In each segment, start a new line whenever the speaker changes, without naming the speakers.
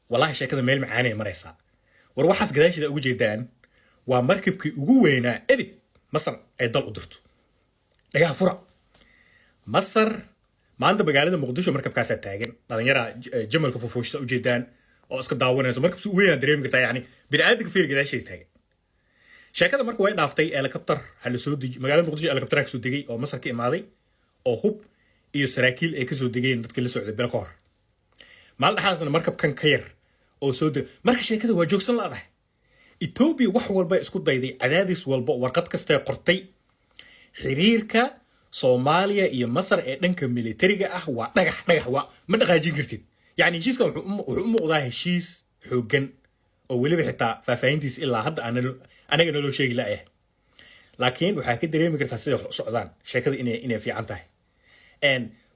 والله sheekada meel macaanay maraysaa war waxaas gadaashida ugu jeedaan waa markabkii ugu weynaa ebid masar ay dal u dirto dhagaa fura masar maanta magaalada muqdisho markabkaas taagan dhalinyara jamalka fufuushta u jeedaan oo iska daawanayso markabsi u weynaa dareemi kartaa yani bini'aadamka fiir gadaashida taagan sheekada marka way dhaaftay helicopter hal soo digi magaalada muqdisho helicopter ka soo degay oo masar ka imaaday oo hub iyo saraakiil ay ka soo degeen dadkii la socday bil ka hor maal dhaxaasna markabkan ka yar oo soo deg marka sheekada waa joogsan laadahay Ethiopia wax walba isku dayday cadaadis walba warqad kasta ay qortay xiriirka Soomaaliya iyo Masar ee dhanka militariga ah waa dhagax waa ma dhaqaajin kartid yani heshiiska wuxuu u muuqdaa heshiis xooggan oo weliba xitaa faahfaahintiisa ilaa hadda anaga naloo sheegi la'yahay laakiin waxaa ka dareemi kartaa sida socdaan sheekada inay fiican tahay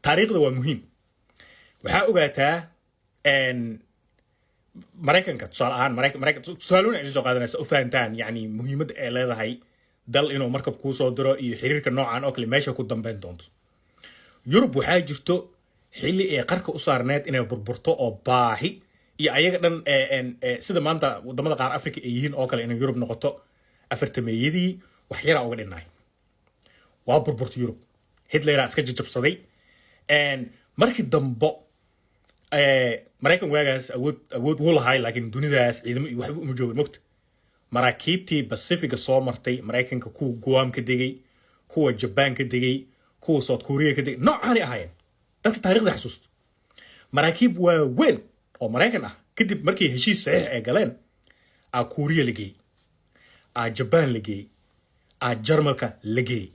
taariikhda waa muhiim waxaa ogaataa maraykanka tusaale ahaan tusaalooyin ay soo qaadanaysa u fahantaan yani muhiimadda ay leedahay dal inuu markab kuu soo diro iyo xiriirka noocan oo kale meesha ku dambeyn doonto yurub waxaa jirto xilli ay qarka u saarneed inay burburto oo baahi iyo ayaga dhan sida maanta wadamada qaar Afrika ay yihiin oo kale inay yurub noqoto afartameeyadii wax yara uga dhinay waa burburta yurub Hitler iska jajabsaday markii dambo maraykan waagaas awood wuu lahay laakiin dunidaas ciidamo iyo waxba uma joogin mogta maraakiibtii Pacifica soo martay maraykanka kuwa Guam ka degay kuwa Japan ka degay kuwa South Korea ka degay noocaani ahaayeen dadka taariikhda xasuusta maraakiib waaweyn oo maraykan ah kadib markii heshiis saxiix ay galeen Korea la geeyey Japan la geeyey Jarmalka la geeyey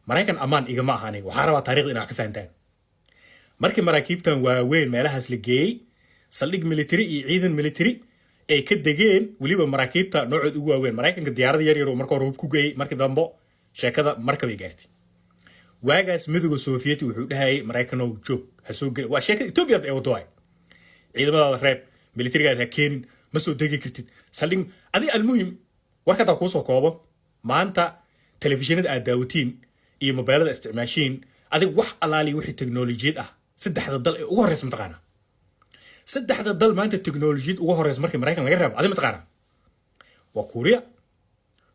maraykan amaan igama ahaanay waxaa rabaa taariikhda inaad ka fahantaan markii maraakiibtan waaweyn meelahaas la geeyey saldhig military iyo ciidan military ay ka degeen weliba maraakiibta noocood ugu waaweyn maraykanka diyaarada yar yar oo marka hore hub ku geeyey markii dambe sheekada markabay gaartay waagaas midowga Soviet wuxuu dhahayay maraykanoo joog ha soo gal waa sheekada Ethiopia ay wado ay ciidamada reeb militariga ha keenin ma soo degi kartid saldhig adi almuhim warkada ku soo koobo maanta telefishinada aad daawatiin iyo mobilada isticmaashiin adig wax alaali wixii teknoolajiyad ah saddexda dal ee ugu horeysa mataqaana saddexda dal maanta teknoolajiyad ugu horeysa markii maraykan laga reebo adig mataqaana waa Korea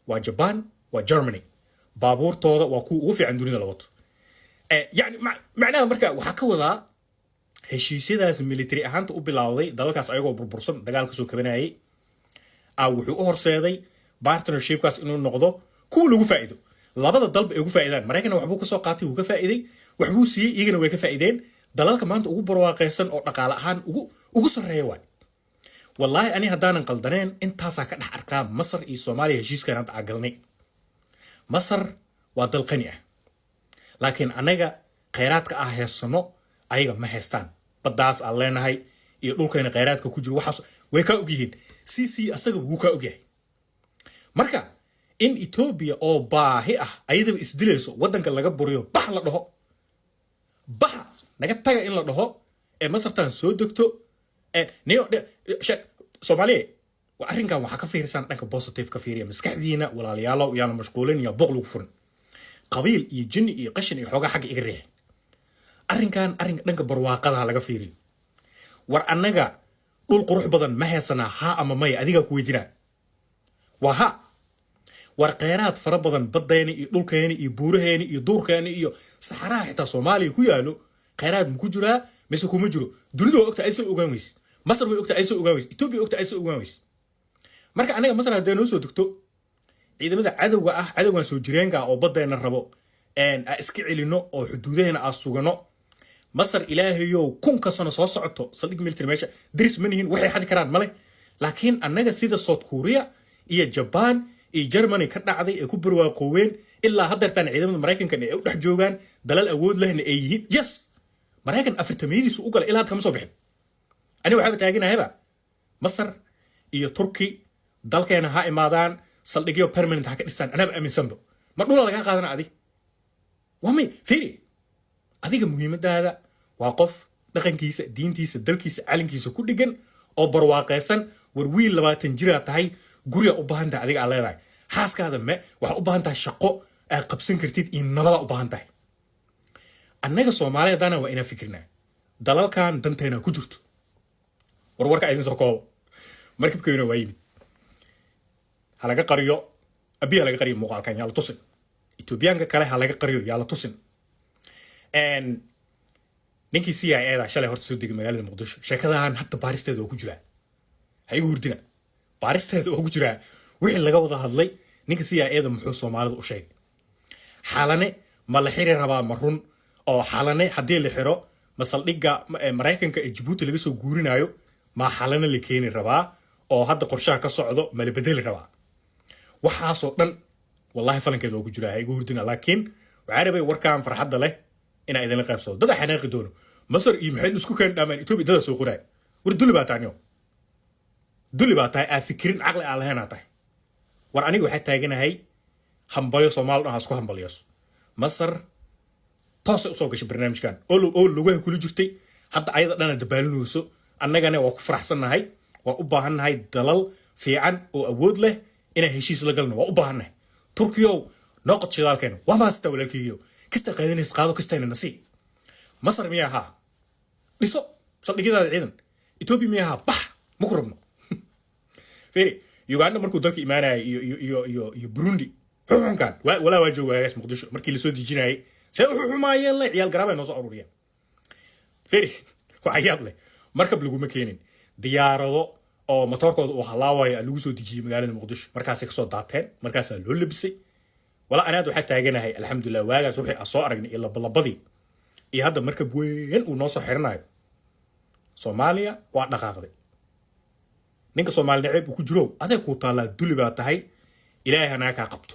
waa Japan waa Germany baabuurtooda waa kuwa ugu fiican dunida la wato yani macnaha marka waxa ka wadaa heshiisyadaas military ahaanta u bilowday dalalkaas ayagoo burbursan dagaal ka soo kabanayay wuxuu u horseeday partnershipkaas inuu noqdo kuwa lagu faa'iido labada dalba ay ugu faa'iidaan maraykanna waxbuu ka soo qaatay uu ka faa'iiday waxbuu siiyey iyagana way ka faa'iideen dalalka maanta ugu barwaaqaysan oo dhaqaale ahaan ugu sarreeya waay wallaahi ani haddaanan qaldaneen intaasaa ka dhex arkaa Masar iyo Soomaaliya heshiiskan hadda galnay Masar waa dal qani ah laakiin anaga kheyraadka heesano ayaga ma heestaan badaas aan leenahay iyo dhulkeena kheyraadka ku jiro waxaas way ka ogyihiin CC asaga wuu ka ogyahay marka in Ethiopia oo baahi ah ayadaba isdilayso wadanka laga buriyo bax la dhaho bax naga taga in la dhaho ee Masartan soo degto Soomaaliya waa arrinkan waxa ka fiirsan dhanka positive ka fiiriya maskaxdiina walaalayaalo yaana mashquulin iyo boq lagu furin qabiil iyo jinni iyo qashin iyo xogaa xagga iga reex arrinkan dhanka barwaaqada laga fiiriyo war annaga dhul qurux badan ma heesana ha ama may adiga ku weydiinaa waa ha war kheyraad fara badan badeena iyo dhulkeena iyo buuraheena iyo duurkeena iyo saxaraha xitaa Soomaaliya ku yaalo kheyraad ma ku jiraa mise kuma jiro dunidu waa ogtahay ay soo ogaan weys Masar way ogtahay ay soo ogaan weys Ethiopia ogtahay ay soo ogaan weys marka anaga Masar hadday noo soo degto ciidamada cadawgan soo jireenka oo badeena rabo iska celino oo xuduudaheena sugano Masar ilaahayo kun ka sano soo socoto saldhig military meesha diris manihin waxay xadi karaan male laakiin anaga sida South Korea iyo Japan iyo Germany ka dhacday ee ku barwaaqooween ilaa haddeertan ciidamada Maraykanka ee u dhex joogaan dalal awood lehna ay yihiin yes Maraykan afartamiyadiisu u galay ilaa hadda kama soo bixin ani waxba taaginaayba Masar iyo Turkey dalkeena ha imaadaan saldhigyo permanent ha ka dhistaan anaba aaminsanba ma dhul laga qaadana adi wamay fiiri adiga muhiimadaada waa qof dhaqankiisa diintiisa dalkiisa calankiisa ku dhigan oo barwaaqaysan war wiil 20 jir tahay guriga u baahan tahay adiga leedahay xaaskaada ma waxa u baahan tahay shaqo aad qabsan kartid in nabada u baahan tahay annaga Soomaaliyeedana waa ina fikirnaa dalalkan danteena ku jirto warwarka idin soo koobo markabkeena waa yimid ha laga qariyo abiya laga qariyo muuqaalkan yaa la tusin Etoobiyaanka kale ha laga qariyo yaa la tusin ninkii CIA da shalay horta soo degay magaalada Muqdisho sheekadahan hadda baaristeeda oo ku jira ha igu hurdina baaristeeda oo ku jira wixii laga wada hadlay ninka CIA da muxuu Soomaalida u sheegay xalane ma la xiri rabaa marun oo xalane hadii la xiro masaldhiga Mareykanka ee Djibouti laga soo guurinayo ma xalane la keeni rabaa oo hadda qorshaha ka socdo ma la bedeli rabaa waxaas oo dhan wallahi falankeeda oo ku jira ha igu hurdina laakiin waxa rabay warkaan farxadda leh ina idin la qaybsado dad xanaaqi doono masar iyo maxay isku keen dhamaan Ethiopia dad soo qoray war duli baa taanyo duli baa tahay fikrin aqli aan lahayn tahay war aniga waxa taaganahay hambayo Soomaal ah isku hambaliyas masar taas u soo gashay barnaamijkan oo lugaha kula jirtay hadda ayada dhana dabaalinayso annagana waa ku faraxsanahay waa u baahannahay dalal fiican oo awood leh ina heshiis la galno waa u baahannahay Turkiyo noqod shidaalkeena waa maasta walaalkiyo kasta qaadinays qaado kastayna nasiib masar miyaha dhiso saldhigyada ciidan Ethiopia miyaha bah mukrabno firi Uganda markuu dalka imaanay iyo Burundi xukunkan wala waa joogayaas Muqdisho markii la soo dijinayay say u xumaayeen la ciyaal garaabay noo soo ururiyeen firi waxa yaab leh markab lagu ma keenin diyaarado oo motorkooda uu halaawaya lagu soo dijiyay magaalada Muqdisho markaas ay ka soo daateen markaas loo labisay wala anaad waxa taaganahay alxamdulillah waagaas wixii soo aragnay ila balabadii iyo hadda markab weyn uu noo soo xirnayo Soomaaliya waa dhaqaaqday ninka Soomaaliyeed uu ku jiro adeeg ku taala duli baa tahay ilaahay hana ka qabto